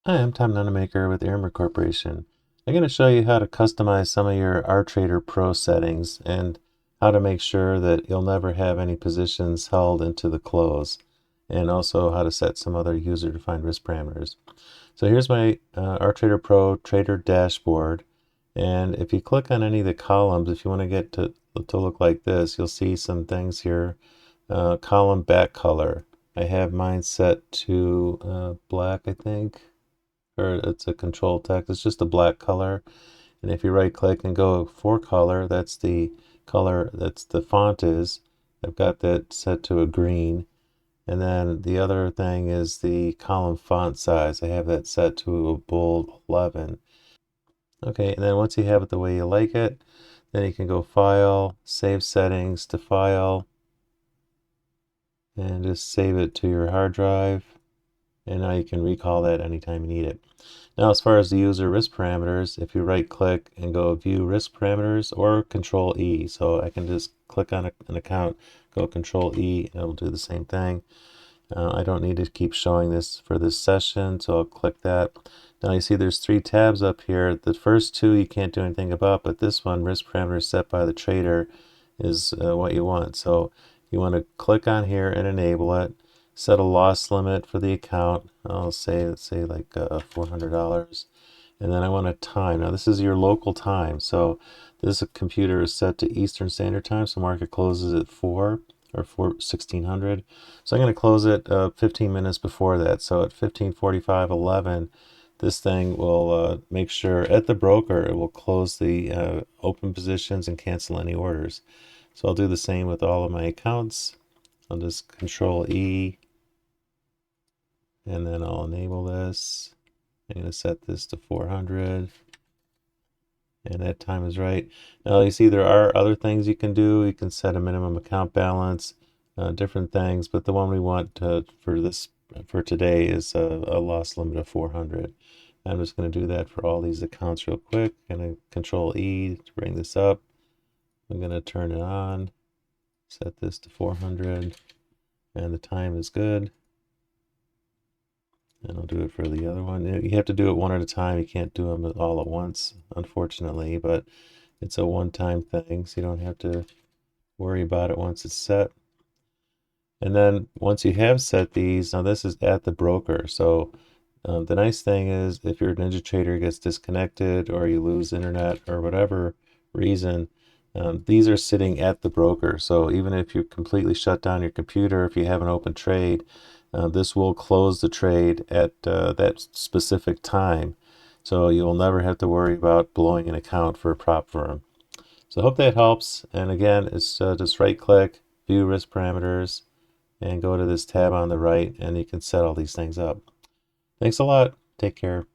Hi, I'm Tom Nunemaker with Aeromir Corporation. I'm going to show you how to customize some of your RTrader Pro settings and how to make sure that you'll never have any positions held into the close, and also how to set some other user-defined risk parameters. So here's my RTrader Pro Trader dashboard, and if you click on any of the columns, if you want to get to look like this, you'll see some things here. Column back color. I have mine set to black, I think, or it's a control text. It's just a black color. And if you right click and go for color, that's the color that's the font is. I've got that set to a green. And then the other thing is the column font size. I have that set to a bold 11. Okay, and then once you have it the way you like it, then you can go File, Save Settings to File, and just save it to your hard drive. And now you can recall that anytime you need it. Now, as far as the user risk parameters, if you right click and go view risk parameters or Ctrl+E, so I can just click on an account, go Ctrl+E, and it'll do the same thing. I don't need to keep showing this for this session, so I'll click that. Now you see there's 3 tabs up here. The first 2 you can't do anything about, but this one, risk parameters set by the trader, is what you want. So you want to click on here and enable it. Set a loss limit for the account. Let's say like $400. And then I want a time. Now this is your local time. So this computer is set to Eastern Standard Time. So market closes at 4 or 1600. So I'm going to close it 15 minutes before that. So at 15:45, 11, this thing will make sure at the broker it will close the open positions and cancel any orders. So I'll do the same with all of my accounts. I'll just Ctrl+E, and then I'll enable this. I'm going to set this to 400, and that time is right. Now you see there are other things you can do. You can set a minimum account balance, different things, but the one we want for today is a loss limit of 400. I'm just going to do that for all these accounts real quick. I'm going to Control-E to bring this up. I'm going to turn it on, set this to 400, and the time is good. And I'll do it for the other one. You have to do it one at a time. You can't do them all at once, unfortunately, but it's a one-time thing, so you don't have to worry about it once it's set. And then once you have set these, now this is at the broker. So the nice thing is if your NinjaTrader gets disconnected or you lose internet or whatever reason, these are sitting at the broker. So even if you completely shut down your computer, if you have an open trade, this will close the trade at that specific time. So you'll never have to worry about blowing an account for a prop firm. So I hope that helps. And again, it's just right click, view risk parameters, and go to this tab on the right, and you can set all these things up. Thanks a lot. Take care.